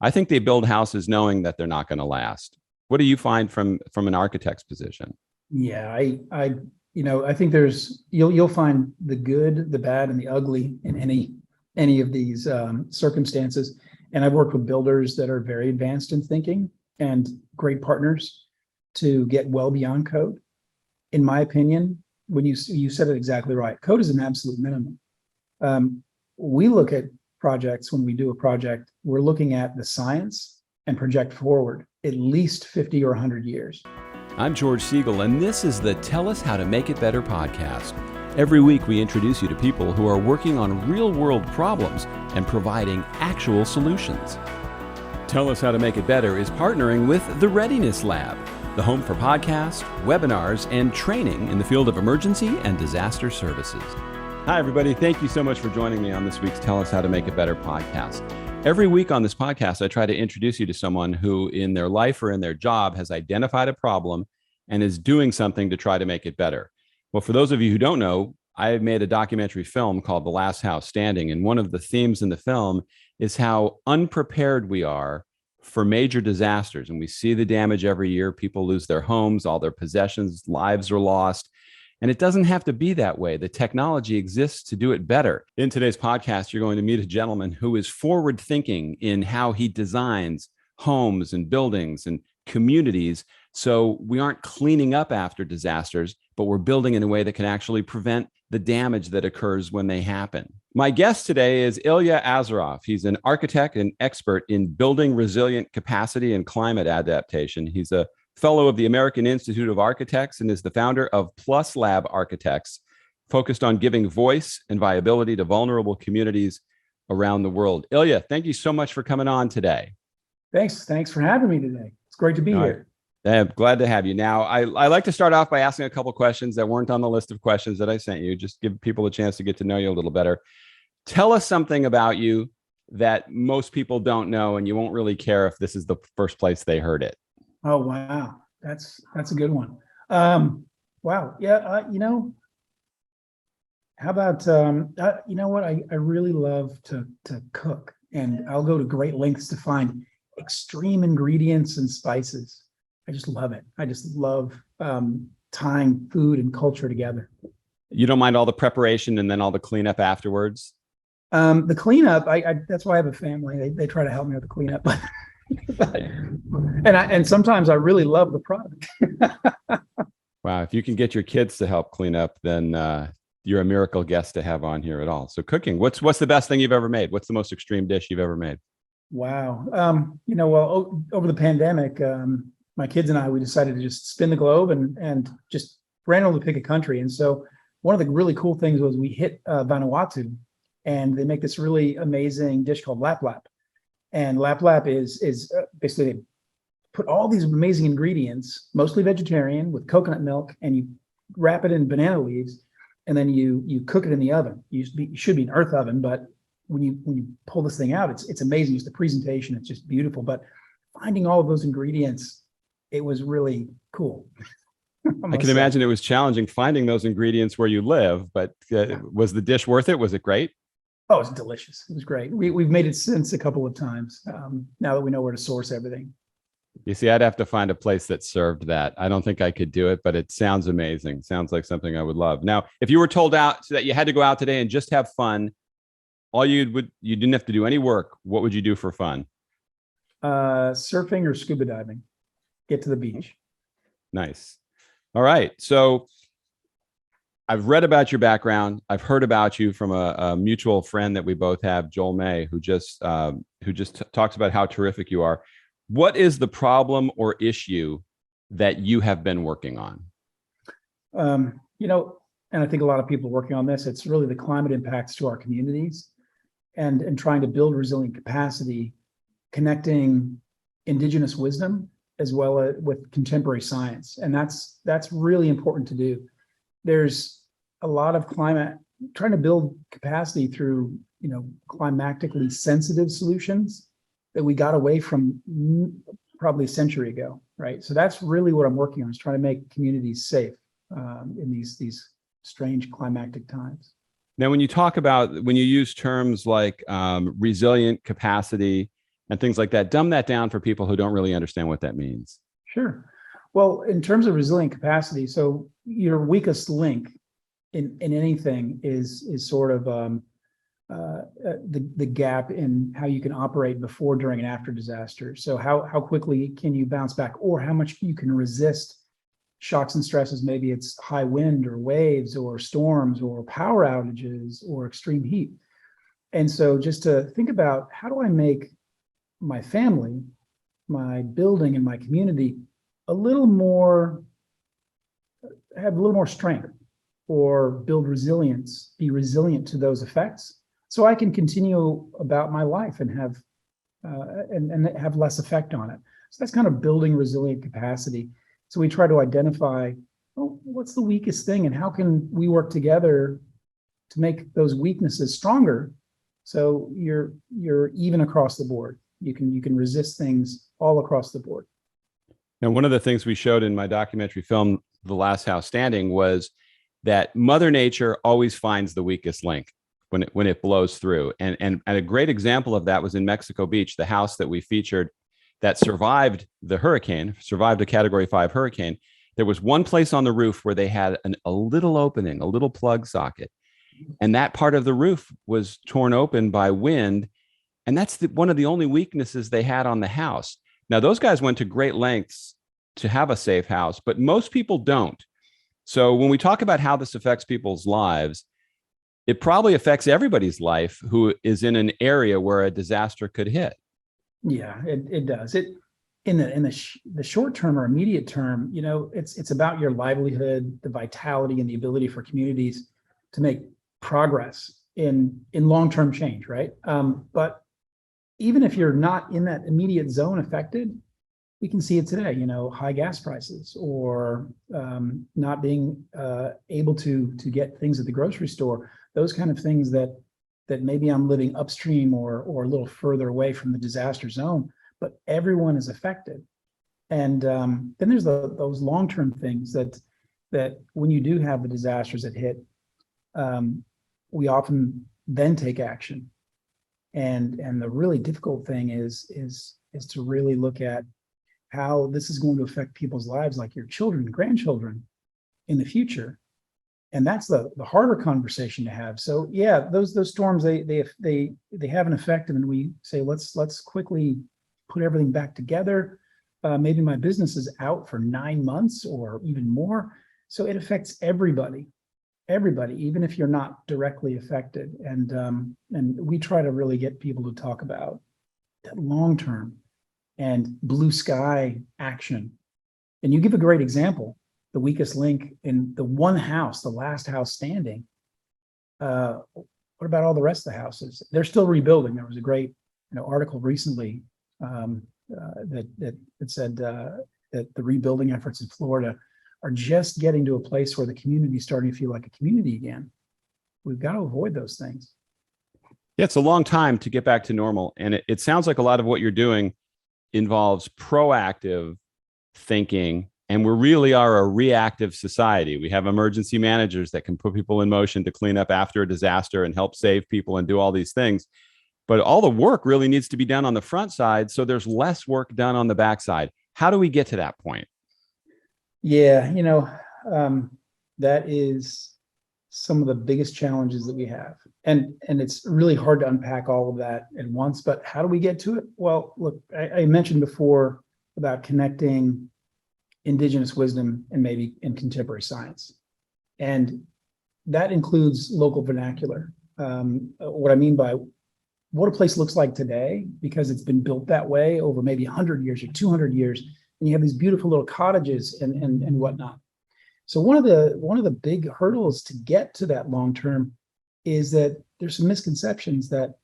I think they build houses knowing that they're not going to last. What do you find from an architect's position? Yeah, I think you'll find the good, the bad, and the ugly in any of these circumstances. And I've worked with builders that are very advanced in thinking and great partners to get well beyond code. In my opinion, when you said it exactly right, code is an absolute minimum. We look at projects, when we do a project, we're looking at the science and project forward at least 50 or 100 years. I'm George Siegel, and this is the Tell Us How to Make It Better podcast. Every week, we introduce you to people who are working on real-world problems and providing actual solutions. Tell Us How to Make It Better is partnering with the Readiness Lab, the home for podcasts, webinars, and training in the field of emergency and disaster services. Hi, everybody. Thank you so much for joining me on this week's Tell Us How to Make It Better podcast. Every week on this podcast, I try to introduce you to someone who in their life or in their job has identified a problem and is doing something to try to make it better. Well, for those of you who don't know, I made a documentary film called The Last House Standing. And one of the themes in the film is how unprepared we are for major disasters. And we see the damage every year. People lose their homes, all their possessions, lives are lost. And it doesn't have to be that way. The technology exists to do it better. In today's podcast, you're going to meet a gentleman who is forward thinking in how he designs homes and buildings and communities. So we aren't cleaning up after disasters, but we're building in a way that can actually prevent the damage that occurs when they happen. My guest today is Illya Azaroff. He's an architect and expert in building resilient capacity and climate adaptation. He's a fellow of the American Institute of Architects and is the founder of Plus Lab Architects, focused on giving voice and viability to vulnerable communities around the world. Illya, thank you so much for coming on today. Thanks for having me today. It's great to be here. I'm glad to have you. Now, I like to start off by asking a couple questions that weren't on the list of questions that I sent you, just give people a chance to get to know you a little better. Tell us something about you that most people don't know, and you won't really care if this is the first place they heard it. Oh, wow. That's a good one. Wow. Yeah. How about, you know what? I really love to cook, and I'll go to great lengths to find extreme ingredients and spices. I just love it. I just love tying food and culture together. You don't mind all the preparation and then all the cleanup afterwards? The cleanup, that's why I have a family. They try to help me with the cleanup. And sometimes I really love the product. Wow. If you can get your kids to help clean up, then you're a miracle guest to have on here at all. So cooking, what's the best thing you've ever made? What's the most extreme dish you've ever made? Wow. Well, over the pandemic, my kids and I, we decided to just spin the globe and just randomly pick a country. And so one of the really cool things was we hit Vanuatu, and they make this really amazing dish called lap lap. And lap lap is basically they put all these amazing ingredients, mostly vegetarian, with coconut milk, and you wrap it in banana leaves, and then you cook it in the oven. You should be an earth oven, but when you pull this thing out, it's amazing. Just the presentation, it's just beautiful. But finding all of those ingredients, it was really cool. I can imagine it was challenging finding those ingredients where you live, but was the dish worth it? Was it great? Oh, it's delicious. It was great. We've made it since a couple of times, now that we know where to source everything. You see, I'd have to find a place that served that. I don't think I could do it, but it sounds amazing. Sounds like something I would love. Now, if you were told out that you had to go out today and just have fun, you didn't have to do any work, what would you do for fun? Surfing or scuba diving. Get to the beach. Nice. All right. So I've read about your background. I've heard about you from a mutual friend that we both have, Joel May, who just talks about how terrific you are. What is the problem or issue that you have been working on? And I think a lot of people are working on this. It's really the climate impacts to our communities and trying to build resilient capacity, connecting indigenous wisdom as well as with contemporary science. And that's really important to do. There's a lot of trying to build capacity through, climatically sensitive solutions that we got away from probably a century ago, right? So that's really what I'm working on, is trying to make communities safe in these strange climactic times. Now, when you use terms like resilient capacity and things like that. Dumb that down for people who don't really understand what that means. Sure. Well, in terms of resilient capacity, so your weakest link in anything is sort of the gap in how you can operate before, during, and after disaster. So how quickly can you bounce back, or how much you can resist shocks and stresses? Maybe it's high wind or waves or storms or power outages or extreme heat. And so just to think about, how do I make my family, my building, and my community have a little more strength, or build resilience, be resilient to those effects, so I can continue about my life and have have less effect on it. So that's kind of building resilient capacity. So we try to identify, well, what's the weakest thing, and how can we work together to make those weaknesses stronger, so you're even across the board. You can resist things all across the board. And one of the things we showed in my documentary film, The Last House Standing, was that Mother Nature always finds the weakest link when it blows through. And a great example of that was in Mexico Beach, the house that we featured that survived the hurricane, survived a Category 5 hurricane. There was one place on the roof where they had a little opening, a little plug socket. And that part of the roof was torn open by wind. And that's one of the only weaknesses they had on the house. Now, those guys went to great lengths to have a safe house, but most people don't. So when we talk about how this affects people's lives, it probably affects everybody's life who is in an area where a disaster could hit. Yeah, it does. It in the short term or immediate term, it's about your livelihood, the vitality, and the ability for communities to make progress in long-term change, right? But even if you're not in that immediate zone affected, we can see it today, high gas prices, or not being able to get things at the grocery store, those kind of things that maybe I'm living upstream or a little further away from the disaster zone, but everyone is affected. And then there's those long-term things that when you do have the disasters that hit, we often then take action. And the really difficult thing is to really look at how this is going to affect people's lives, like your children and grandchildren in the future. And that's the harder conversation to have. So yeah, those storms, they have an effect, and then we say, let's quickly put everything back together. Maybe my business is out for 9 months or even more. So it affects everybody, even if you're not directly affected. And we try to really get people to talk about that long term and blue sky action. And you give a great example, the weakest link in the one house, the last house standing. What about all the rest of the houses? They're still rebuilding. There was a great article recently that said that the rebuilding efforts in Florida are just getting to a place where the community is starting to feel like a community again. We've got to avoid those things. Yeah, it's a long time to get back to normal. And it sounds like a lot of what you're doing involves proactive thinking. And we really are a reactive society. We have emergency managers that can put people in motion to clean up after a disaster and help save people and do all these things. But all the work really needs to be done on the front side, so there's less work done on the backside. How do we get to that point? Yeah, that is some of the biggest challenges that we have. And it's really hard to unpack all of that at once, but how do we get to it? Well, look, I mentioned before about connecting indigenous wisdom and maybe in contemporary science. And that includes local vernacular. What I mean by what a place looks like today, because it's been built that way over maybe 100 years or 200 years, and you have these beautiful little cottages and whatnot. So one of the big hurdles to get to that long term is that there's some misconceptions that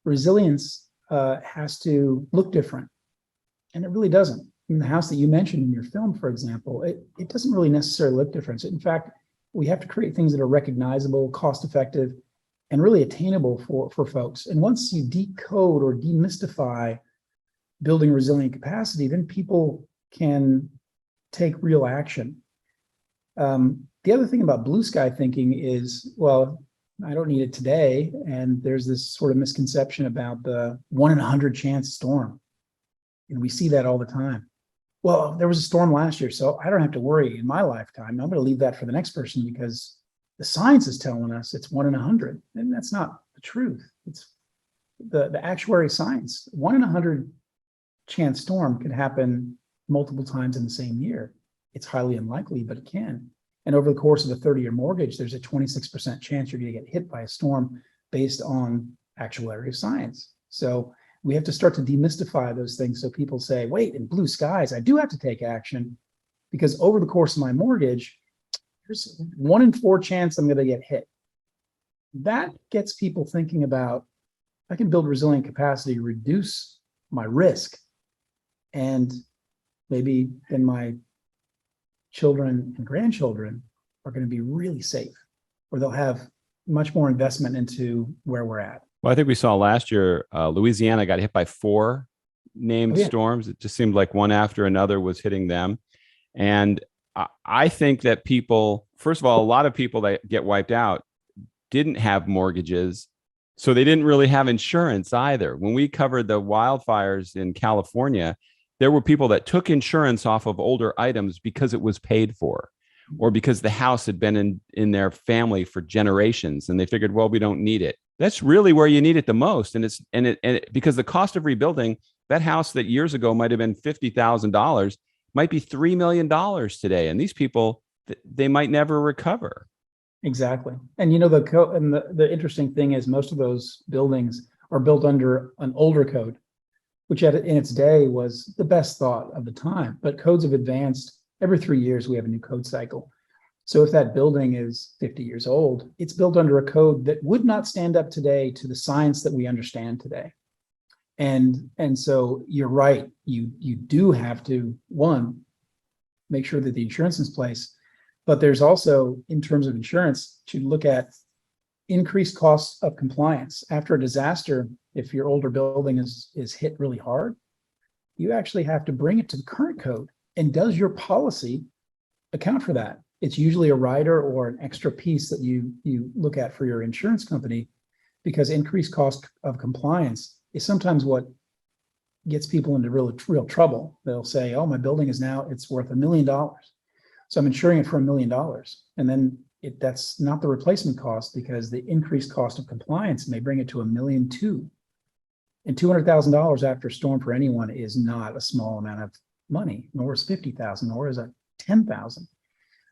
resilience has to look different, and it really doesn't. In the house that you mentioned in your film, for example, it doesn't really necessarily look different. In fact, we have to create things that are recognizable, cost effective, and really attainable for folks. And once you decode or demystify building resilient capacity, then people can take real action. The other thing about blue sky thinking is, well, I don't need it today. And there's this sort of misconception about the 1 in 100 chance storm. And we see that all the time. Well, there was a storm last year, so I don't have to worry in my lifetime. I'm going to leave that for the next person because the science is telling us it's 1 in 100. And that's not the truth. It's the actuary science. 1 in 100 chance storm could happen multiple times in the same year. It's highly unlikely, but it can. And over the course of a 30-year mortgage, there's a 26% chance you're going to get hit by a storm based on actuarial science. So we have to start to demystify those things so people say, wait, in blue skies, I do have to take action because over the course of my mortgage, there's 1 in 4 chance I'm going to get hit. That gets people thinking about, I can build resilient capacity, reduce my risk, and maybe then my children and grandchildren are going to be really safe, or they'll have much more investment into where we're at. Well, I think we saw last year, Louisiana got hit by 4 named storms. It just seemed like one after another was hitting them. And I think that people, first of all, a lot of people that get wiped out didn't have mortgages, so they didn't really have insurance either. When we covered the wildfires in California, there were people that took insurance off of older items because it was paid for, or because the house had been in their family for generations, and they figured, well, we don't need it. That's really where you need it the most. And because the cost of rebuilding that house that years ago might have been $50,000 might be $3 million today. And these people, they might never recover. Exactly. And the interesting thing is most of those buildings are built under an older code, which in its day was the best thought of the time. But codes have advanced. Every 3 years, we have a new code cycle. So if that building is 50 years old, it's built under a code that would not stand up today to the science that we understand today. And so you're right. You do have to, one, make sure that the insurance is in place. But there's also, in terms of insurance, to look at increased costs of compliance. After a disaster, if your older building is hit really hard, you actually have to bring it to the current code. And does your policy account for that? It's usually a rider or an extra piece that you look at for your insurance company, because increased cost of compliance is sometimes what gets people into real trouble. They'll say, oh, my building it's worth $1 million. So I'm insuring it for $1 million. And then that's not the replacement cost, because the increased cost of compliance may bring it to $1.2 million. And $200,000 after a storm for anyone is not a small amount of money, nor is $50,000, nor is it $10,000.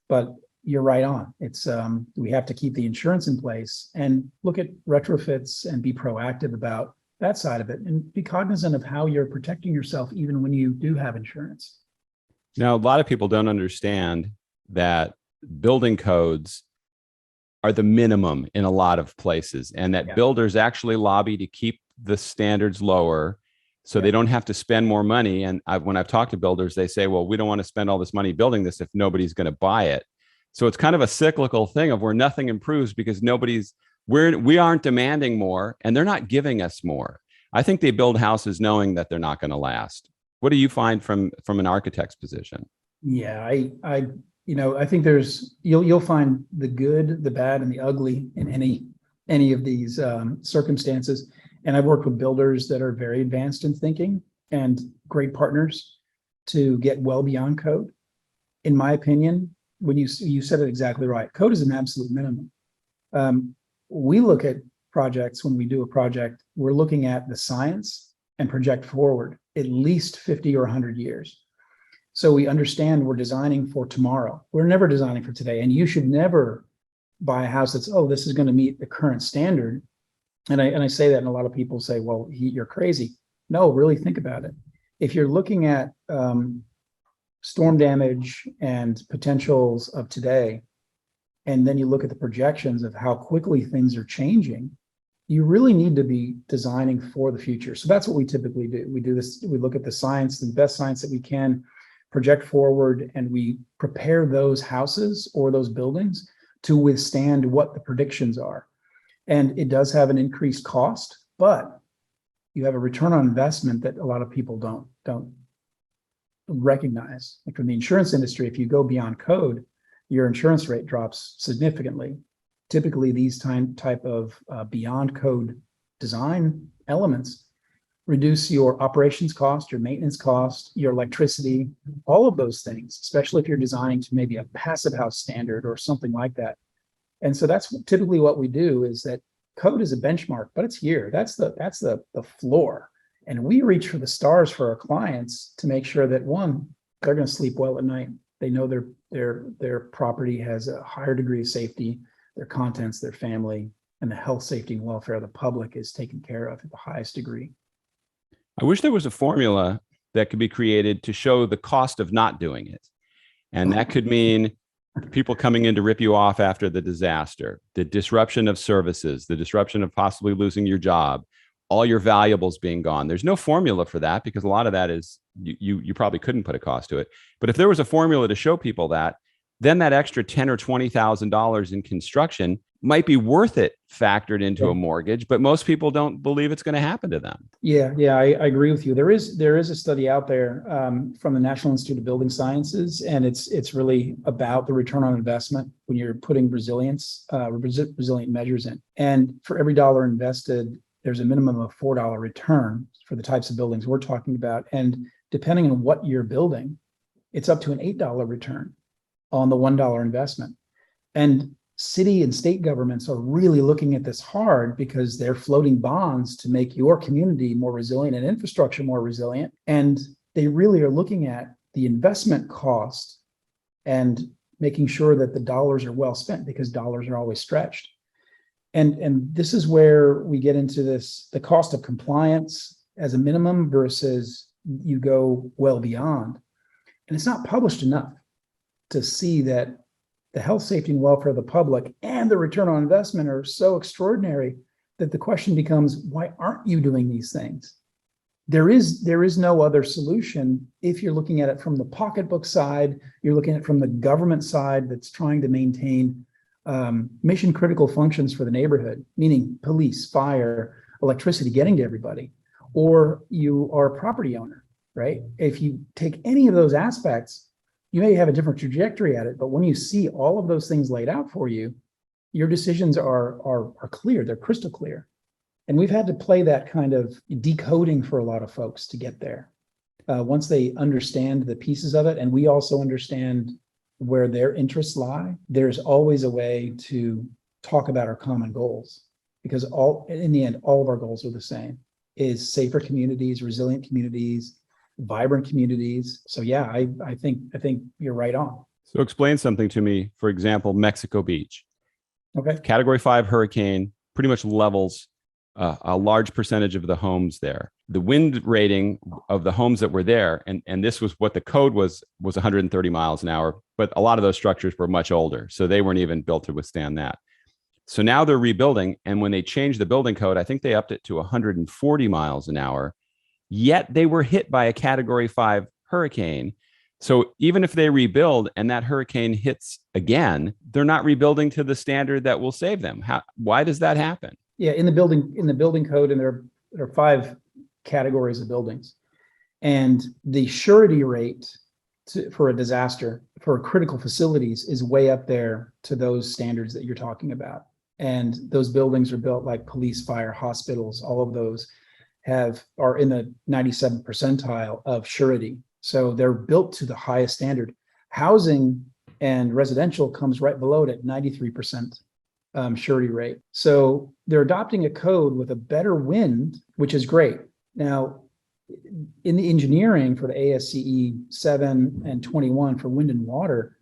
But you're right on. It's we have to keep the insurance in place and look at retrofits and be proactive about that side of it, and be cognizant of how you're protecting yourself even when you do have insurance. Now, a lot of people don't understand that building codes are the minimum in a lot of places, and that builders actually lobby to keep the standards lower so they don't have to spend more money. And when I've talked to builders, they say, well, we don't want to spend all this money building this if nobody's going to buy it. So it's kind of a cyclical thing of where nothing improves because we aren't demanding more and they're not giving us more. I think they build houses knowing that they're not going to last. What do you find from an architect's position? Yeah, I think you'll find the good, the bad, and the ugly in any of these circumstances. And I've worked with builders that are very advanced in thinking and great partners to get well beyond code. In my opinion, when you said it exactly right, code is an absolute minimum. We look at projects, when we do a project, we're looking at the science and project forward at least 50 or 100 years. So we understand we're designing for tomorrow. We're never designing for today. And you should never buy a house that's, oh, this is going to meet the current standard. And I say that, and a lot of people say, well, you're crazy. No, really think about it. If you're looking at storm damage and potentials of today, and then you look at the projections of how quickly things are changing, you really need to be designing for the future. So that's what we typically do. We do this, we look at the science, the best science that we can, project forward, and we prepare those houses or those buildings to withstand what the predictions are. And it does have an increased cost, but you have a return on investment that a lot of people don't recognize. Like from the insurance industry, if you go beyond code, your insurance rate drops significantly. typically these type of beyond code design elements reduce your operations cost, your maintenance cost, your electricity, all of those things, especially if you're designing to maybe a passive house standard or something like that. And so that's typically what we do, is that code is a benchmark, but it's here. That's the floor. And we reach for the stars for our clients to make sure that, one, they're going to sleep well at night. They know their property has a higher degree of safety, their contents, their family, and the health, safety, and welfare of the public is taken care of at the highest degree. I wish there was a formula that could be created to show the cost of not doing it. And that could mean people coming in to rip you off after the disaster, the disruption of services, the disruption of possibly losing your job, all your valuables being gone. There's no formula for that, because a lot of that is you probably couldn't put a cost to it. But if there was a formula to show people that, then that extra $10,000 or $20,000 in construction might be worth it factored into a mortgage, but most people don't believe it's going to happen to them. Yeah, I agree with you. There is a study out there from the National Institute of Building Sciences, and it's really about the return on investment when you're putting resilient measures in. And for every dollar invested, there's a minimum of $4 return for the types of buildings we're talking about. And depending on what you're building, it's up to an $8 return on the $1 investment. And city and state governments are really looking at this hard, because they're floating bonds to make your community more resilient and infrastructure more resilient. And they really are looking at the investment cost and making sure that the dollars are well spent, because dollars are always stretched. And this is where we get into the cost of compliance as a minimum versus you go well beyond. And it's not published enough to see that the health, safety, and welfare of the public and the return on investment are so extraordinary that the question becomes, why aren't you doing these things? There is no other solution. If you're looking at it from the pocketbook side, you're looking at it from the government side that's trying to maintain mission critical functions for the neighborhood, meaning police, fire, electricity, getting to everybody, or you are a property owner, right? If you take any of those aspects, you may have a different trajectory at it, but when you see all of those things laid out for you, your decisions are clear, they're crystal clear. And we've had to play that kind of decoding for a lot of folks to get there. Once they understand the pieces of it, and we also understand where their interests lie, there's always a way to talk about our common goals, because in the end, all of our goals are the same, is safer communities, resilient communities, vibrant communities. So yeah, I think you're right on. So explain something to me. For example, Mexico Beach. Okay. Category 5 hurricane pretty much levels a large percentage of the homes there. The wind rating of the homes that were there, and this was what the code was 130 miles an hour, but a lot of those structures were much older, so they weren't even built to withstand that. So now they're rebuilding, and when they changed the building code, I think they upped it to 140 miles an hour, yet they were hit by a Category 5 hurricane. So even if they rebuild and that hurricane hits again, they're not rebuilding to the standard that will save them. Why does that happen? Yeah, in the building code, and there are 5 categories of buildings, and the surety rate for a disaster for critical facilities is way up there to those standards that you're talking about. And those buildings are built like police, fire, hospitals. All of those are in the 97th percentile of surety. So they're built to the highest standard. Housing and residential comes right below it at 93%. Surety rate. So they're adopting a code with a better wind, which is great. Now, in the engineering for the ASCE 7 and 21 for wind and water,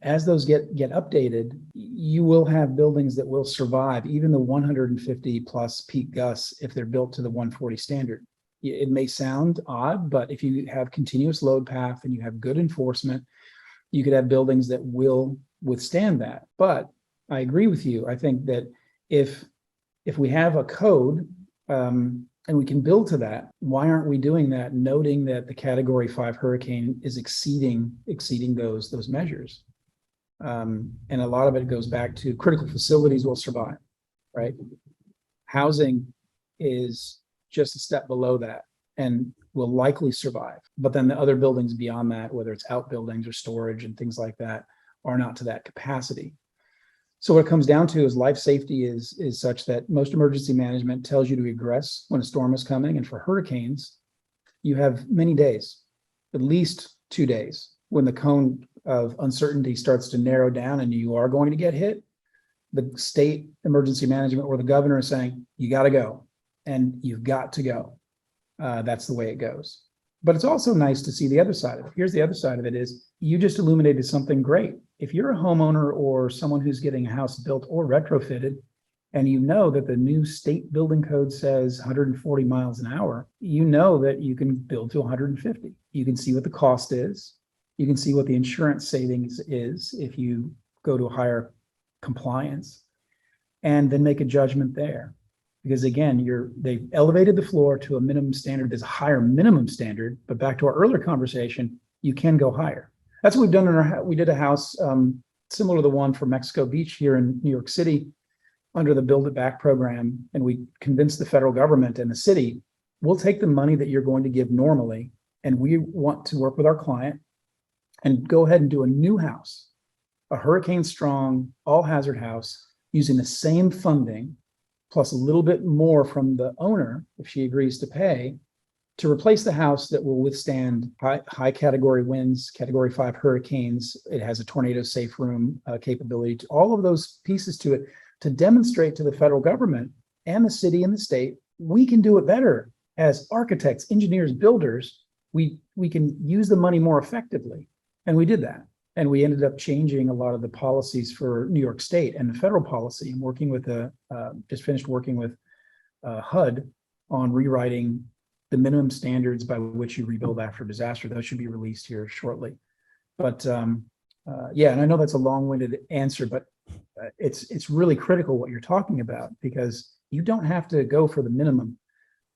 as those get updated, you will have buildings that will survive even the 150 plus peak gusts if they're built to the 140 standard. It may sound odd, but if you have continuous load path and you have good enforcement, you could have buildings that will withstand that. But I agree with you. I think that if we have a code and we can build to that, why aren't we doing that, noting that the Category 5 hurricane is exceeding those measures? And a lot of it goes back to critical facilities will survive, right? Housing is just a step below that and will likely survive. But then the other buildings beyond that, whether it's outbuildings or storage and things like that, are not to that capacity. So what it comes down to is life safety is such that most emergency management tells you to egress when a storm is coming. And for hurricanes, you have many days, at least 2 days, when the cone of uncertainty starts to narrow down and you are going to get hit. The state emergency management or the governor is saying, you got to go, and you've got to go. That's the way it goes. But it's also nice to see the other side of it. Here's the other side of it is you just illuminated something great. If you're a homeowner or someone who's getting a house built or retrofitted, and you know that the new state building code says 140 miles an hour, you know that you can build to 150. You can see what the cost is. You can see what the insurance savings is if you go to a higher compliance, and then make a judgment there. Because again, they've elevated the floor to a minimum standard. There's a higher minimum standard, but back to our earlier conversation, you can go higher. That's what we've done we did a house similar to the one for Mexico Beach here in New York City under the Build It Back program. And we convinced the federal government and the city, we'll take the money that you're going to give normally, and we want to work with our client and go ahead and do a new house, a hurricane strong, all hazard house, using the same funding, plus a little bit more from the owner, if she agrees to pay, to replace the house that will withstand high category winds, category 5 hurricanes. It has a tornado safe room capability, to all of those pieces to it, to demonstrate to the federal government and the city and the state, we can do it better as architects, engineers, builders. We can use the money more effectively. And we did that. And we ended up changing a lot of the policies for New York State and the federal policy, and working with just finished working with HUD on rewriting the minimum standards by which you rebuild after disaster. Those should be released here shortly. But yeah, and I know that's a long-winded answer, but it's really critical what you're talking about, because you don't have to go for the minimum.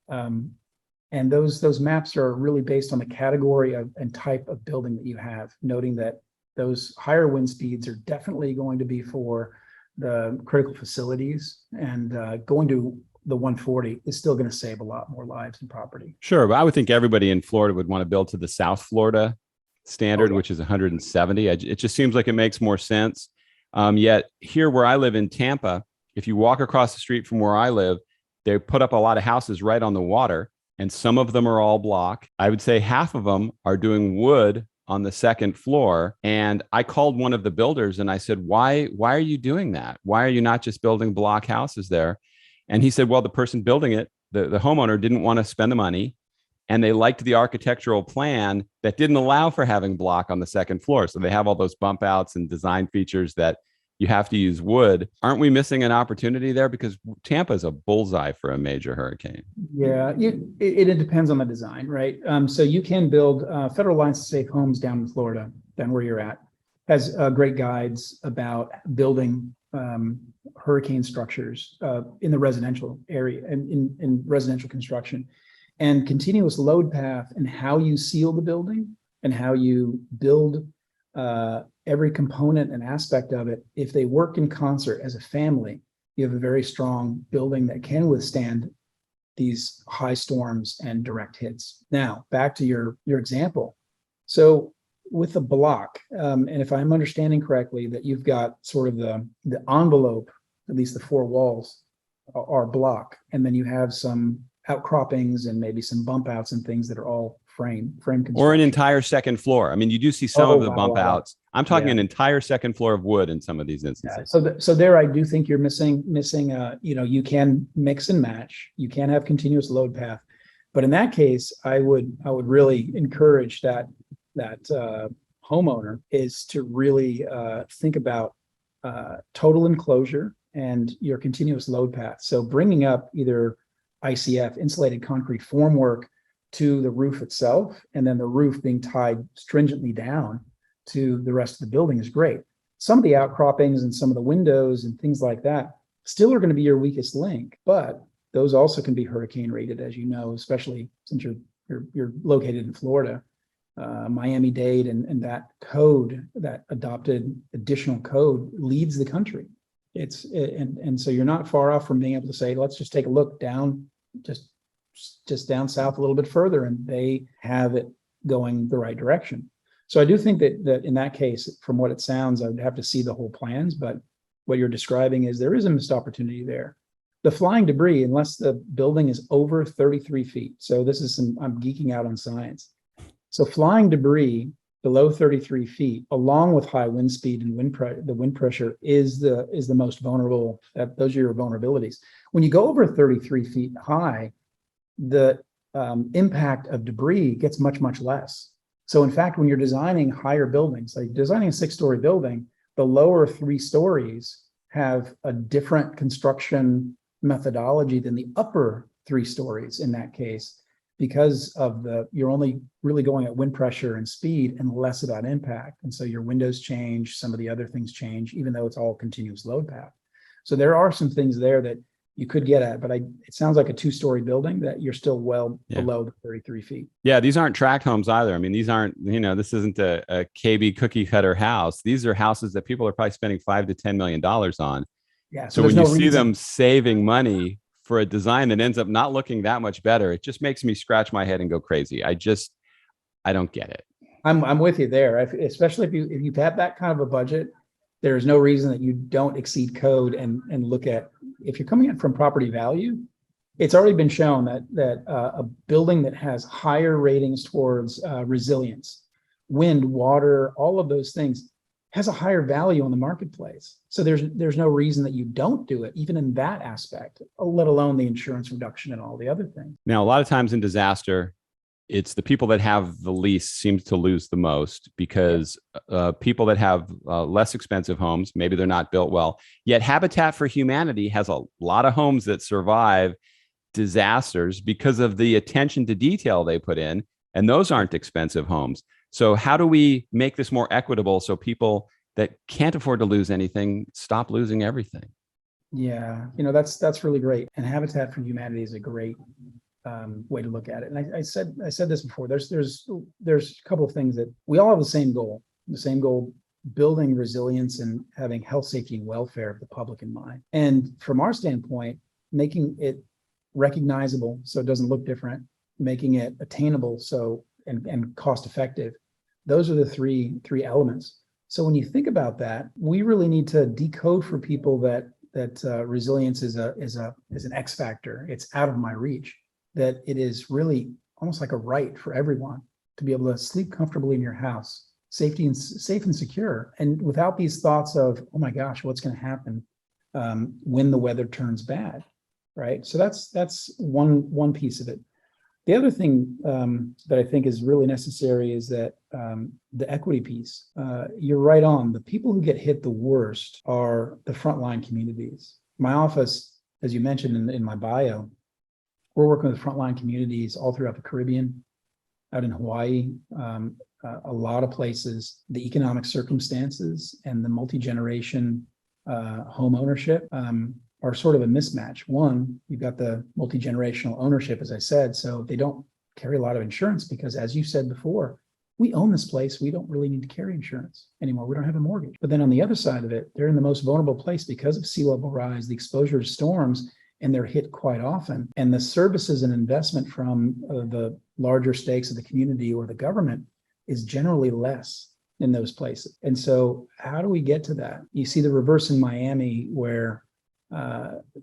And those maps are really based on the category of and type of building that you have, noting that those higher wind speeds are definitely going to be for the critical facilities, and going to the 140 is still going to save a lot more lives and property. Sure, but I would think everybody in Florida would want to build to the South Florida standard, which is 170. It just seems like it makes more sense. Yet here where I live in Tampa, if you walk across the street from where I live, they put up a lot of houses right on the water, and some of them are all block. I would say half of them are doing wood on the second floor. And I called one of the builders and I said, why are you doing that? Why are you not just building block houses there? And he said, well, the person building it, the homeowner, didn't want to spend the money, and they liked the architectural plan that didn't allow for having block on the second floor. So they have all those bump outs and design features that you have to use wood. Aren't we missing an opportunity there? Because Tampa is a bullseye for a major hurricane. Yeah, it depends on the design, right? So you can build Federal Alliance of Safe Homes down in Florida, down where you're at, has great guides about building hurricane structures in the residential area and in residential construction, and continuous load path, and how you seal the building and how you build every component and aspect of it. If they work in concert as a family, you have a very strong building that can withstand these high storms and direct hits. Now, back to your example. So with the block, and if I'm understanding correctly, that you've got sort of the envelope, at least the 4 walls are block, and then you have some outcroppings and maybe some bump outs and things that are all frame construction. Or an entire second floor. I mean, you do see some of the bump outs. I'm talking an entire second floor of wood in some of these instances. Yeah. So there, I do think you're missing. You can mix and match. You can have continuous load path, but in that case, I would really encourage that homeowner is to really think about total enclosure and your continuous load path. So bringing up either ICF, insulated concrete formwork, to the roof itself, and then the roof being tied stringently down to the rest of the building is great. Some of the outcroppings and some of the windows and things like that still are going to be your weakest link, but those also can be hurricane rated, as you know, especially since you're located in Florida. Miami-Dade and that code, that adopted additional code, leads the country. And so you're not far off from being able to say, let's just take a look down, just down south a little bit further, and they have it going the right direction. So I do think that in that case, from what it sounds, I would have to see the whole plans, but what you're describing is there is a missed opportunity there. The flying debris, unless the building is over 33 feet. So this is I'm geeking out on science. So flying debris below 33 feet, along with high wind speed and the wind pressure is the most vulnerable. Those are your vulnerabilities. When you go over 33 feet high, the impact of debris gets much, much less. So in fact, when you're designing higher buildings, like designing a 6-story building, the lower 3 stories have a different construction methodology than the upper 3 stories in that case, because of you're only really going at wind pressure and speed and less about impact. And so your windows change, some of the other things change, even though it's all continuous load path. So there are some things there that you could get at, but it sounds like a 2-story building that you're still well below the 33 feet. Yeah, these aren't tract homes either. I mean, these aren't, this isn't a KB cookie cutter house. These are houses that people are probably spending $5 to $10 million on. Yeah. So when you see them saving money for a design that ends up not looking that much better, it just makes me scratch my head and go crazy. I don't get it. I'm with you there. Especially if you have that kind of a budget, there is no reason that you don't exceed code and look at, if you're coming in from property value, it's already been shown that a building that has higher ratings towards resilience, wind, water, all of those things, has a higher value on the marketplace. So there's no reason that you don't do it, even in that aspect, let alone the insurance reduction and all the other things. Now, a lot of times in disaster, it's the people that have the least seems to lose the most, because people that have less expensive homes, maybe they're not built well. Yet Habitat for Humanity has a lot of homes that survive disasters because of the attention to detail they put in, and those aren't expensive homes. So how do we make this more equitable so people that can't afford to lose anything stop losing everything? Yeah, that's really great. And Habitat for Humanity is a great way to look at it. And I said this before. There's a couple of things that we all have the same goal, building resilience and having health, safety, and welfare of the public in mind. And from our standpoint, making it recognizable so it doesn't look different, making it attainable and cost effective. Those are the three elements. So when you think about that, we really need to decode for people that resilience is an X factor. It's out of my reach. That it is really almost like a right for everyone to be able to sleep comfortably in your house, safe and secure, and without these thoughts of, oh my gosh, what's going to happen when the weather turns bad, right? So that's one piece of it. The other thing that I think is really necessary is that the equity piece. You're right on. The people who get hit the worst are the frontline communities. My office, as you mentioned in my bio, we're working with frontline communities all throughout the Caribbean, out in Hawaii, a lot of places. The economic circumstances and the multi-generation home ownership are sort of a mismatch. One, you've got the multi-generational ownership, as I said, so they don't carry a lot of insurance because, as you said before, we own this place. We don't really need to carry insurance anymore. We don't have a mortgage. But then on the other side of it, they're in the most vulnerable place because of sea level rise, the exposure to storms, and they're hit quite often. And the services and investment from the larger stakes of the community or the government is generally less in those places. And so how do we get to that? You see the reverse in Miami, where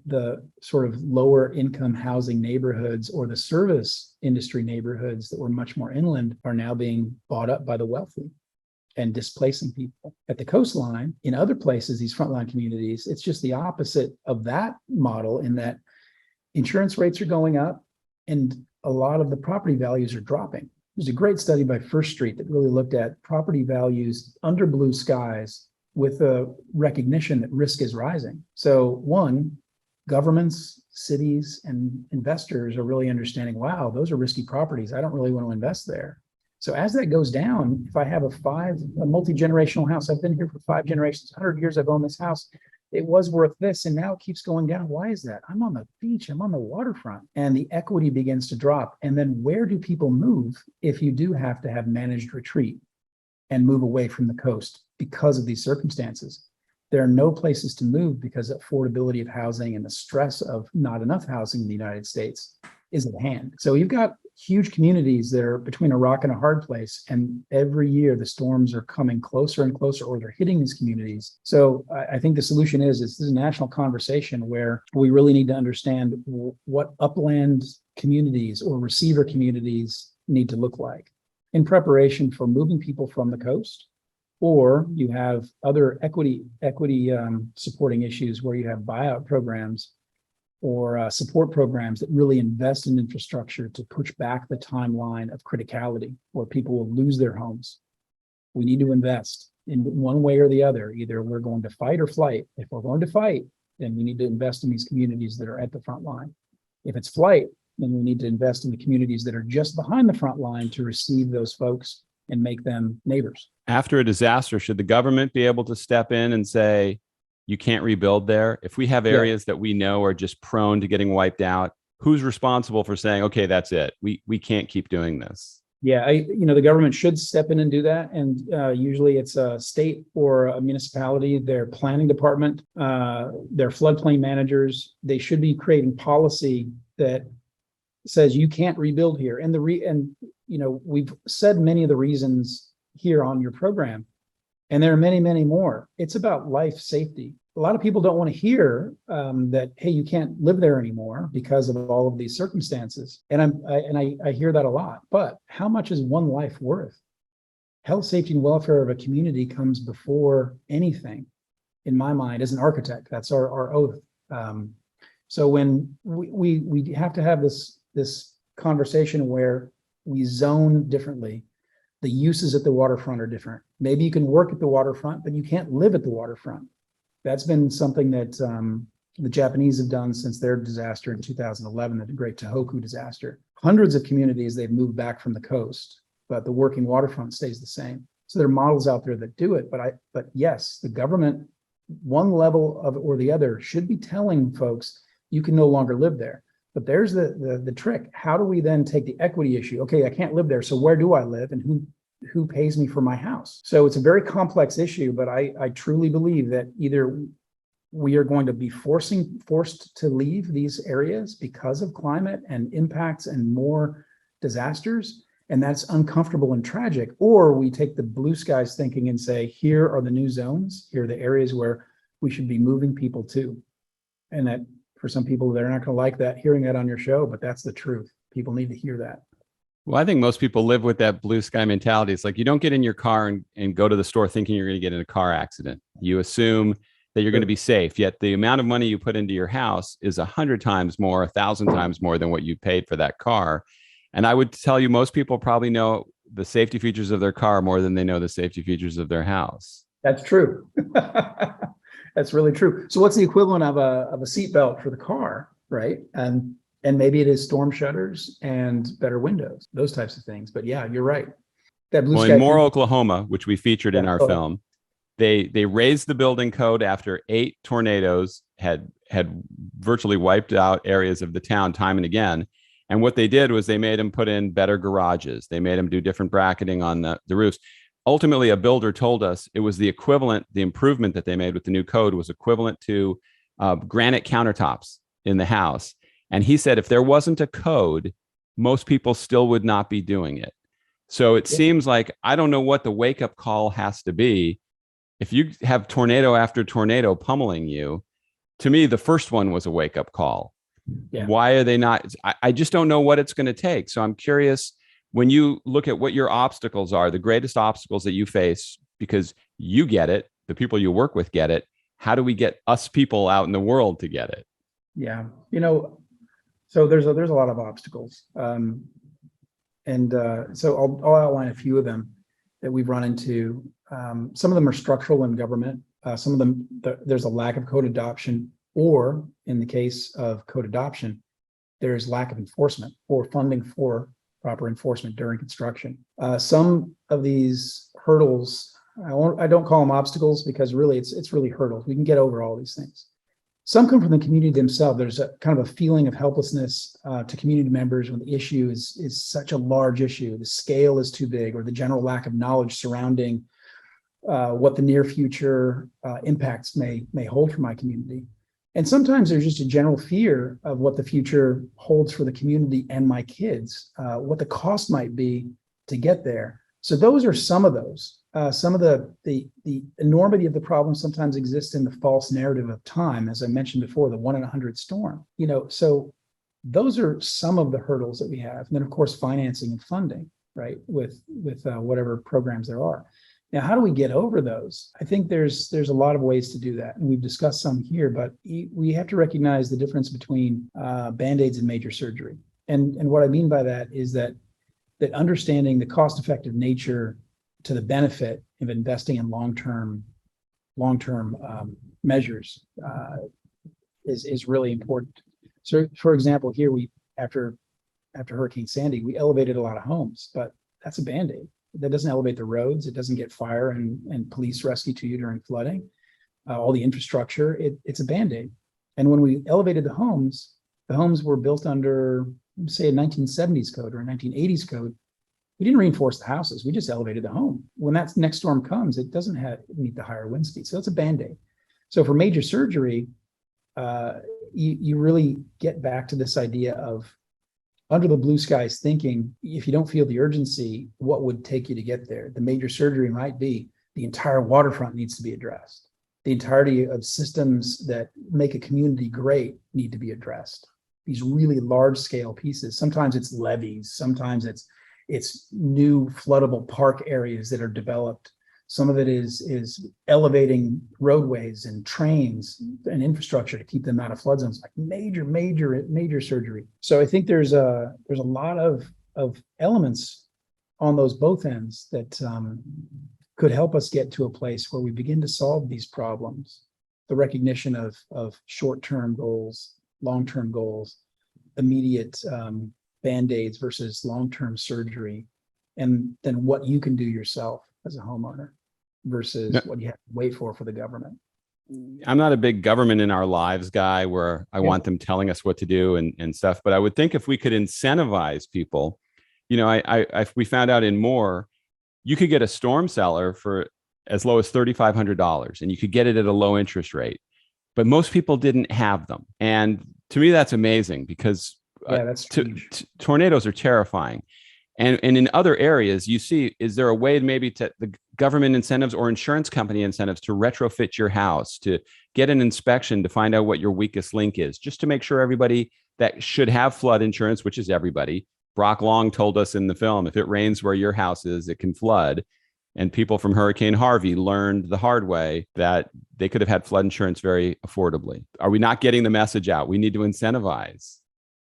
the sort of lower income housing neighborhoods or the service industry neighborhoods that were much more inland are now being bought up by the wealthy and displacing people. At the coastline, in other places, these frontline communities, it's just the opposite of that model, in that insurance rates are going up and a lot of the property values are dropping. There's a great study by First Street that really looked at property values under blue skies with a recognition that risk is rising. So one, governments, cities, and investors are really understanding, wow, those are risky properties. I don't really want to invest there. So as that goes down, if I have a multi-generational house, I've been here for 5 generations, 100 years I've owned this house, it was worth this, and now it keeps going down. Why is that? I'm on the beach, I'm on the waterfront, and the equity begins to drop. And then where do people move if you do have to have managed retreat and move away from the coast because of these circumstances? There are no places to move because of affordability of housing and the stress of not enough housing in the United States. is at hand. So you've got huge communities that are between a rock and a hard place. And every year the storms are coming closer and closer, or they're hitting these communities. So I think the solution is this is a national conversation where we really need to understand what upland communities or receiver communities need to look like in preparation for moving people from the coast. Or you have other equity supporting issues where you have buyout programs or support programs that really invest in infrastructure to push back the timeline of criticality, where people will lose their homes. We need to invest in one way or the other. Either we're going to fight or flight. If we're going to fight, then we need to invest in these communities that are at the front line. If it's flight, then we need to invest in the communities that are just behind the front line to receive those folks and make them neighbors. After a disaster, should the government be able to step in and say, you can't rebuild there? If we have areas that we know are just prone to getting wiped out, who's responsible for saying, okay, that's it. We can't keep doing this? Yeah, the government should step in and do that. And usually it's a state or a municipality, their planning department, their floodplain managers. They should be creating policy that says you can't rebuild here. And we've said many of the reasons here on your program, and there are many, many more. It's about life safety. A lot of people don't want to hear that, hey, you can't live there anymore because of all of these circumstances. And I hear that a lot. But how much is one life worth? Health, safety, and welfare of a community comes before anything, in my mind, as an architect. That's our oath. So when we have to have this conversation where we zone differently. The uses at the waterfront are different. Maybe you can work at the waterfront, but you can't live at the waterfront. That's been something that the Japanese have done since their disaster in 2011, the Great Tohoku disaster. Hundreds of communities, they've moved back from the coast, but the working waterfront stays the same. So there are models out there that do it, but yes, the government, one level of it or the other, should be telling folks you can no longer live there. But there's the trick. How do we then take the equity issue? Okay, I can't live there, so where do I live, and who pays me for my house? So it's a very complex issue, but I truly believe that either we are going to be forced to leave these areas because of climate and impacts and more disasters, and that's uncomfortable and tragic, or we take the blue skies thinking and say, here are the new zones, here are the areas where we should be moving people to. And that, for some people, they're not going to like that, hearing that on your show, but that's the truth. People need to hear that. Well, I think most people live with that blue sky mentality. It's like you don't get in your car and go to the store thinking you're going to get in a car accident. You assume that you're going to be safe, yet the amount of money you put into your house is 100 times more, 1,000 times more than what you paid for that car. And I would tell you, most people probably know the safety features of their car more than they know the safety features of their house. That's true. That's really true. So what's the equivalent of a seatbelt for the car, right? And maybe it is storm shutters and better windows, those types of things. But yeah, you're right. That blue sky in Moore, Oklahoma, which we featured in our film, they raised the building code after 8 tornadoes had virtually wiped out areas of the town time and again. And what they did was they made them put in better garages. They made them do different bracketing on the roofs. Ultimately, a builder told us it was the equivalent, the improvement that they made with the new code was equivalent to granite countertops in the house. And he said, if there wasn't a code, most people still would not be doing it. So it seems like, I don't know what the wake-up call has to be. If you have tornado after tornado pummeling you, to me, the first one was a wake-up call. Yeah. Why are they not? I just don't know what it's going to take. So I'm curious, when you look at what your obstacles are, the greatest obstacles that you face, because you get it, the people you work with get it, how do we get us people out in the world to get it? Yeah. So there's a lot of obstacles. So I'll outline a few of them that we've run into. Some of them are structural in government. Some of them, there's a lack of code adoption, or in the case of code adoption, there's lack of enforcement or funding for proper enforcement during construction. Some of these hurdles, I don't call them obstacles, because really it's really hurdles. We can get over all these things. Some come from the community themselves. There's a kind of a feeling of helplessness to community members when the issue is such a large issue. The scale is too big, or the general lack of knowledge surrounding what the near future impacts may hold for my community. And sometimes there's just a general fear of what the future holds for the community and my kids, what the cost might be to get there. So those are some of those. Some of the enormity of the problem sometimes exists in the false narrative of time, as I mentioned before, the 1 in 100 storm. So those are some of the hurdles that we have. And then, of course, financing and funding, right, with whatever programs there are. Now, how do we get over those? I think there's a lot of ways to do that. And we've discussed some here, but we have to recognize the difference between Band-Aids and major surgery. And what I mean by that is that understanding the cost-effective nature to the benefit of investing in long-term measures is really important. So, for example, here after Hurricane Sandy, we elevated a lot of homes, but that's a Band-Aid. That doesn't elevate the roads. It doesn't get fire and police rescue to you during flooding. All the infrastructure, it's a Band-Aid. And when we elevated the homes were built under, say, a 1970s code or a 1980s code. We didn't reinforce the houses. We just elevated the home. When that next storm comes, it doesn't meet the higher wind speed. So it's a Band-Aid. So for major surgery, you really get back to this idea of under the blue skies thinking, if you don't feel the urgency, what would take you to get there? The major surgery might be the entire waterfront needs to be addressed. The entirety of systems that make a community great need to be addressed. These really large scale pieces. Sometimes it's levees. Sometimes it's new floodable park areas that are developed. Some of it is elevating roadways and trains and infrastructure to keep them out of flood zones, like major surgery. So I think there's a lot of elements on those both ends that could help us get to a place where we begin to solve these problems. The recognition of short-term goals, long-term goals, immediate Band-Aids versus long-term surgery, and then what you can do yourself as a homeowner versus what you have to wait for the government. I'm not a big government in our lives guy where I want them telling us what to do and stuff, but I would think if we could incentivize people, we found out in Moore, you could get a storm cellar for as low as $3,500 and you could get it at a low interest rate, but most people didn't have them. And to me, that's amazing because tornadoes are terrifying. And in other areas, you see, is there a way maybe to the government incentives or insurance company incentives to retrofit your house, to get an inspection to find out what your weakest link is, just to make sure everybody that should have flood insurance, which is everybody. Brock Long told us in the film, if it rains where your house is, it can flood. And people from Hurricane Harvey learned the hard way that they could have had flood insurance very affordably. Are we not getting the message out? We need to incentivize.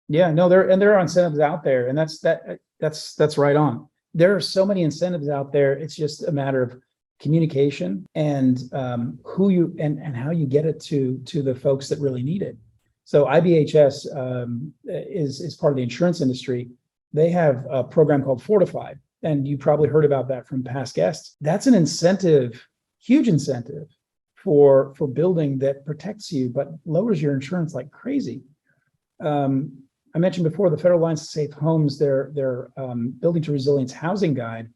Yeah, no, there are incentives out there, and that's right on. There are so many incentives out there. It's just a matter of communication and who you and how you get it to the folks that really need it. So IBHS is part of the insurance industry. They have a program called Fortified, and you probably heard about that from past guests. That's an incentive, huge incentive for building that protects you, but lowers your insurance like crazy. I mentioned before the Federal Alliance of Safe Homes, their Building to Resilience Housing Guide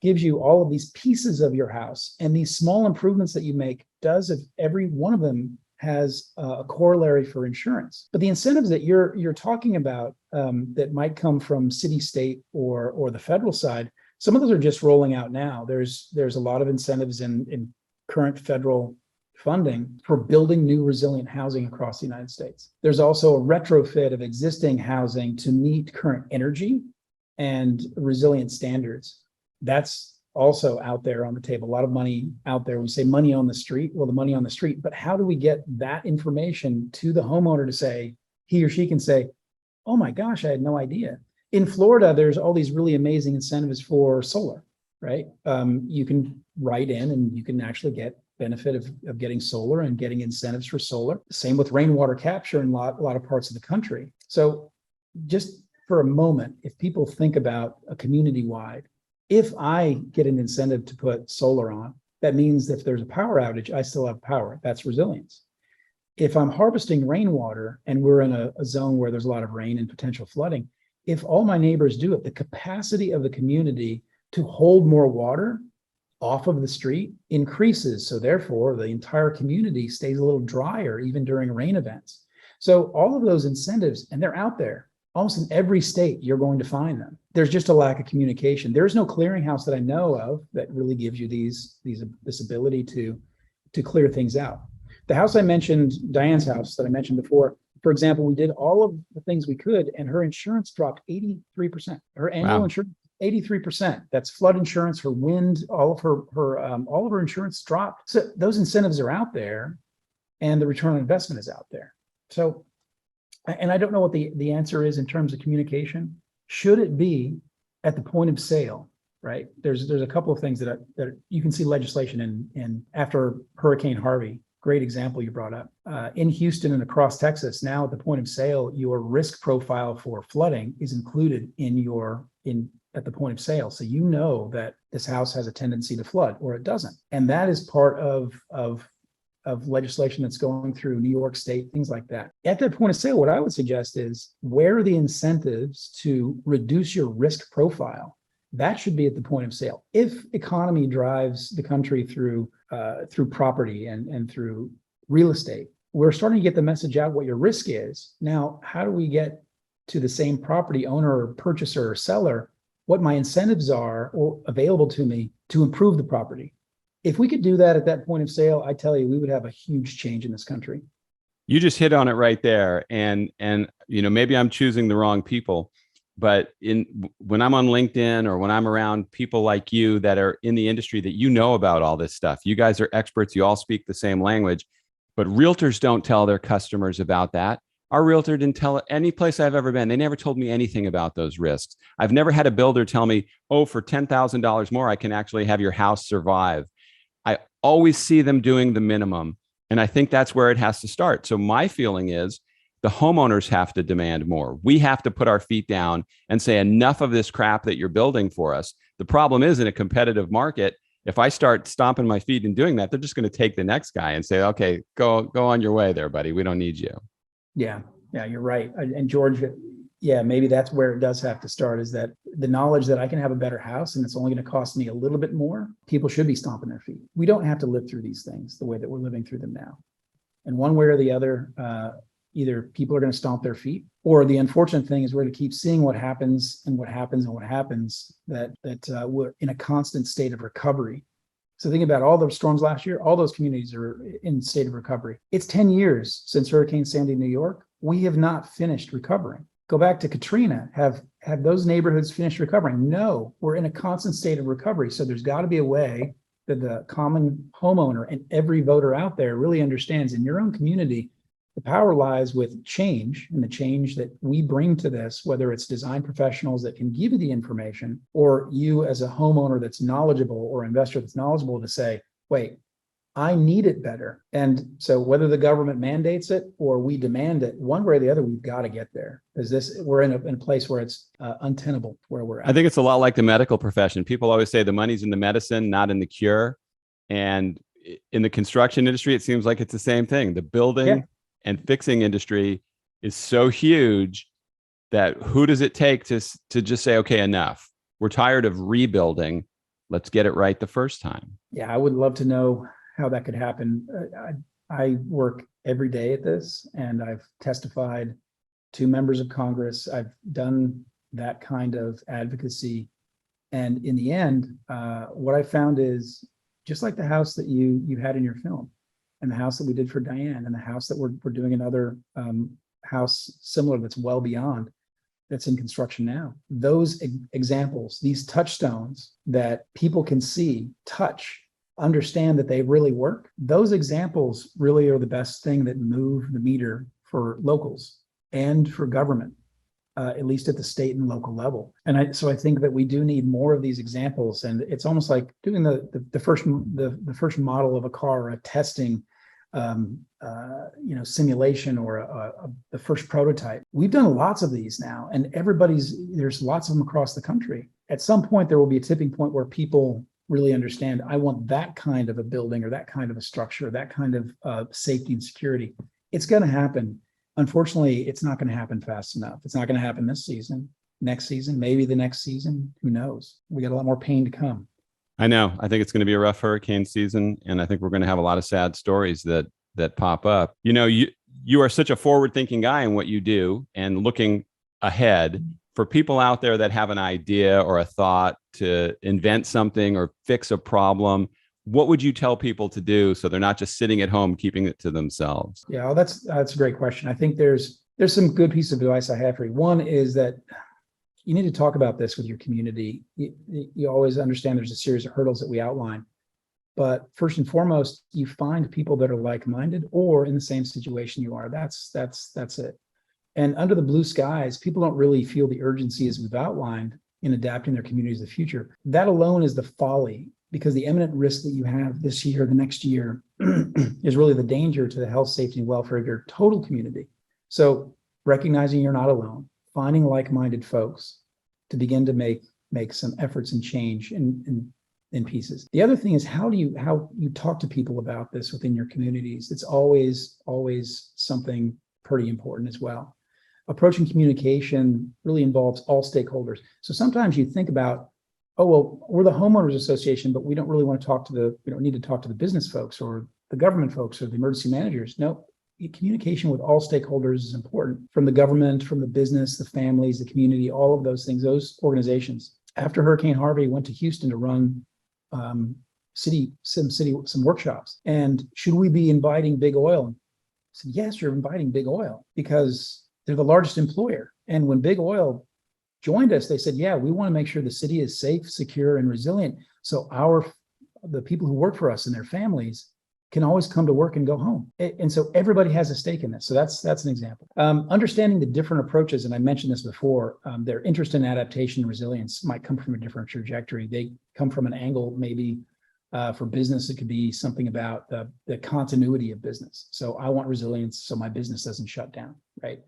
gives you all of these pieces of your house, and these small improvements that you make does if every one of them has a corollary for insurance. But the incentives that you're talking about that might come from city, state, or the federal side, some of those are just rolling out now. There's a lot of incentives in current federal funding for building new resilient housing across the United States. There's also a retrofit of existing housing to meet current energy and resilient standards. That's also out there on the table. A lot of money out there. We say money on the street. Well, the money on the street, but how do we get that information to the homeowner to say, he or she can say, oh my gosh, I had no idea. In Florida, there's all these really amazing incentives for solar, right? You can write in and you can actually get benefit of getting solar and getting incentives for solar. Same with rainwater capture in a lot of parts of the country. So just for a moment, if people think about a community-wide, if I get an incentive to put solar on, that means if there's a power outage, I still have power. That's resilience. If I'm harvesting rainwater and we're in a zone where there's a lot of rain and potential flooding, if all my neighbors do it, the capacity of the community to hold more water off of the street increases. So therefore, the entire community stays a little drier even during rain events. So all of those incentives, and they're out there. Almost in every state, you're going to find them. There's just a lack of communication. There's no clearinghouse that I know of that really gives you this ability to clear things out. The house I mentioned, Diane's house that I mentioned before, for example, we did all of the things we could, and her insurance dropped 83%. Her annual insurance, 83%. That's flood insurance, her wind, all of her insurance dropped. So those incentives are out there, and the return on investment is out there. So, and I don't know what the answer is in terms of communication. Should it be at the point of sale, right? There's a couple of things that you can see legislation in after Hurricane Harvey. Great example you brought up. In Houston and across Texas, now at the point of sale, your risk profile for flooding is included at the point of sale. So you know that this house has a tendency to flood or it doesn't. And that is part of legislation that's going through New York State, things like that. At that point of sale, what I would suggest is, where are the incentives to reduce your risk profile? That should be at the point of sale. If economy drives the country through property and through real estate, we're starting to get the message out what your risk is. Now, how do we get to the same property owner or purchaser or seller what my incentives are or available to me to improve the property? If we could do that at that point of sale, I tell you, we would have a huge change in this country. You just hit on it right there. And maybe I'm choosing the wrong people, but when I'm on LinkedIn or when I'm around people like you that are in the industry that about all this stuff, you guys are experts, you all speak the same language, but realtors don't tell their customers about that. Our realtor didn't tell any place I've ever been. They never told me anything about those risks. I've never had a builder tell me, oh, for $10,000 more, I can actually have your house survive. I always see them doing the minimum. And I think that's where it has to start. So my feeling is the homeowners have to demand more. We have to put our feet down and say, enough of this crap that you're building for us. The problem is, in a competitive market, if I start stomping my feet and doing that, they're just going to take the next guy and say, okay, go on your way there, buddy. We don't need you. Yeah, you're right. And George, maybe that's where it does have to start, is that the knowledge that I can have a better house and it's only going to cost me a little bit more. People should be stomping their feet. We don't have to live through these things the way that we're living through them now. And one way or the other, either people are going to stomp their feet, or the unfortunate thing is we're going to keep seeing what happens, that we're in a constant state of recovery. So think about all the storms last year, all those communities are in state of recovery. It's 10 years since Hurricane Sandy in New York. We have not finished recovering. Go back to Katrina. Have those neighborhoods finished recovering? No, we're in a constant state of recovery. So there's got to be a way that the common homeowner and every voter out there really understands, in your own community, the power lies with change, and the change that we bring to this, whether it's design professionals that can give you the information, or you as a homeowner that's knowledgeable or investor that's knowledgeable to say, wait, I need it better. And so whether the government mandates it or we demand it, one way or the other, we've got to get there. Because we're in a place where it's untenable where we're at. I think it's a lot like the medical profession. People always say the money's in the medicine, not in the cure. And in the construction industry, it seems like it's the same thing. The building and fixing industry is so huge that who does it take to just say, okay, enough. We're tired of rebuilding. Let's get it right the first time. Yeah, I would love to know how that could happen. I work every day at this, and I've testified to members of Congress. I've done that kind of advocacy. And in the end, what I found is, just like the house that you had in your film, and the house that we did for Diane, and the house that we're doing another house similar that's well beyond, that's in construction now. Those examples, these touchstones that people can see, touch, understand that they really work, those examples really are the best thing that move the meter for locals and for government, at least at the state and local level. And so I think that we do need more of these examples. And it's almost like doing the first model of a car, or a testing simulation, or the first prototype. We've done lots of these now, and there's lots of them across the country. At some point, there will be a tipping point where people really understand, I want that kind of a building, or that kind of a structure, that kind of safety and security. It's going to happen. Unfortunately, it's not going to happen fast enough. It's not going to happen this season, next season, maybe the next season. Who knows? We got a lot more pain to come. I know. I think it's going to be a rough hurricane season, and I think we're going to have a lot of sad stories that pop up. You are such a forward-thinking guy in what you do, and looking ahead. For people out there that have an idea or a thought to invent something or fix a problem, what would you tell people to do so they're not just sitting at home keeping it to themselves? Yeah, well, that's a great question. I think there's some good pieces of advice I have for you. One is that you need to talk about this with your community. You always understand there's a series of hurdles that we outline, but first and foremost, you find people that are like-minded or in the same situation you are. That's it. And under the blue skies, people don't really feel the urgency as we've outlined in adapting their communities to the future. That alone is the folly, because the imminent risk that you have this year, the next year, is really the danger to the health, safety, and welfare of your total community. So recognizing you're not alone, finding like-minded folks to begin to make some efforts and change in pieces. The other thing is how you talk to people about this within your communities. It's always something pretty important as well. Approaching communication really involves all stakeholders. So sometimes you think about, oh, well, we're the homeowners association, but we don't really want to we don't need to talk to the business folks or the government folks or the emergency managers. No, communication with all stakeholders is important, from the government, from the business, the families, the community, all of those things, those organizations. After Hurricane Harvey, went to Houston to run some workshops. And should we be inviting big oil? I said, yes, you're inviting big oil because they're the largest employer. And when big oil joined us, they said, yeah, we want to make sure the city is safe, secure, and resilient. So the people who work for us and their families can always come to work and go home. And so everybody has a stake in this. So that's an example. Understanding the different approaches, and I mentioned this before, their interest in adaptation and resilience might come from a different trajectory. They come from an angle, maybe for business, it could be something about the continuity of business. So I want resilience so my business doesn't shut down, right?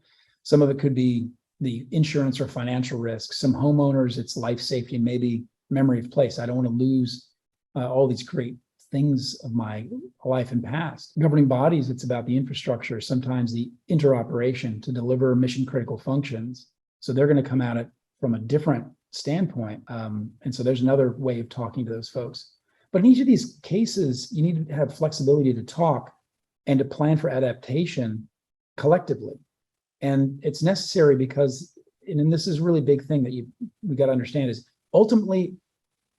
Some of it could be the insurance or financial risk. Some homeowners, it's life safety and maybe memory of place. I don't want to lose all these great things of my life and past. Governing bodies, it's about the infrastructure, sometimes the interoperation to deliver mission critical functions. So they're going to come at it from a different standpoint. And so there's another way of talking to those folks. But in each of these cases, you need to have flexibility to talk and to plan for adaptation collectively. And it's necessary because, and this is a really big thing that we got to understand, is ultimately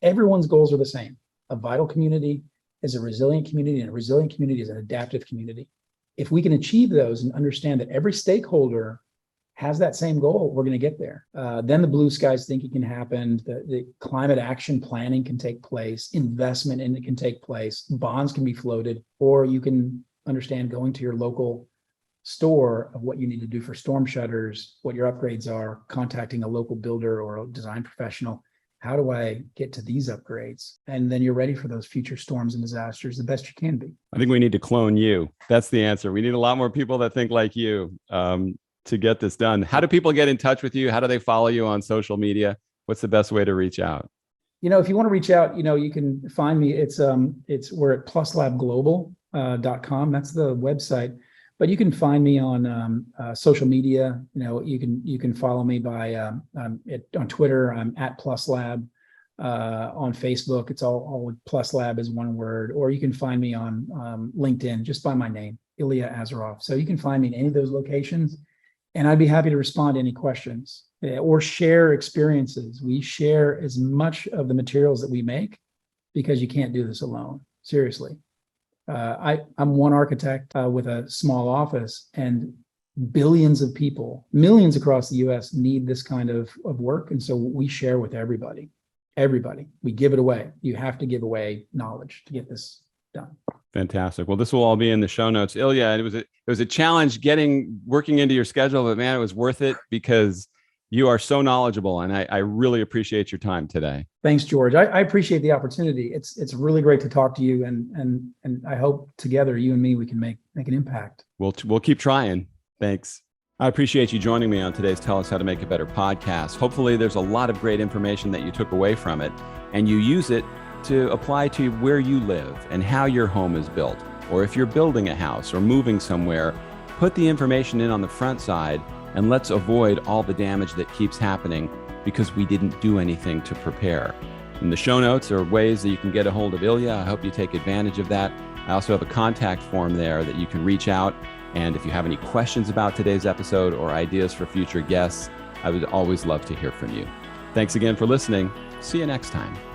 everyone's goals are the same. A vital community is a resilient community, and a resilient community is an adaptive community. If we can achieve those and understand that every stakeholder has that same goal, we're going to get there. Then the blue skies thinking can happen. The climate action planning can take place. Investment in it can take place. Bonds can be floated, or you can understand going to your local store of what you need to do for storm shutters, what your upgrades are, contacting a local builder or a design professional. How do I get to these upgrades? And then you're ready for those future storms and disasters the best you can be. I think we need to clone you. That's the answer. We need a lot more people that think like you to get this done. How do people get in touch with you? How do they follow you on social media? What's the best way to reach out? If you want to reach out, you can find me. We're at pluslabglobal.com. That's the website. But you can find me on social media. You can follow me by on Twitter. I'm at @pluslab. On Facebook, it's all pluslab is one word. Or you can find me on LinkedIn just by my name, Illya Azaroff. So you can find me in any of those locations, and I'd be happy to respond to any questions or share experiences. We share as much of the materials that we make because you can't do this alone. Seriously. I'm one architect with a small office, and billions of people, millions across the US need this kind of work. And so we share with everybody. We give it away. You have to give away knowledge to get this done. Fantastic. Well, this will all be in the show notes. Illya, it was a challenge working into your schedule, but man, it was worth it because you are so knowledgeable, and I really appreciate your time today. Thanks, George. I appreciate the opportunity. It's really great to talk to you, and I hope together, you and me, we can make an impact. We'll keep trying. Thanks. I appreciate you joining me on today's Tell Us How to Make It Better podcast. Hopefully there's a lot of great information that you took away from it, and you use it to apply to where you live and how your home is built. Or if you're building a house or moving somewhere, put the information in on the front side, and let's avoid all the damage that keeps happening because we didn't do anything to prepare. In the show notes are ways that you can get a hold of Illya. I hope you take advantage of that. I also have a contact form there that you can reach out. And if you have any questions about today's episode or ideas for future guests, I would always love to hear from you. Thanks again for listening. See you next time.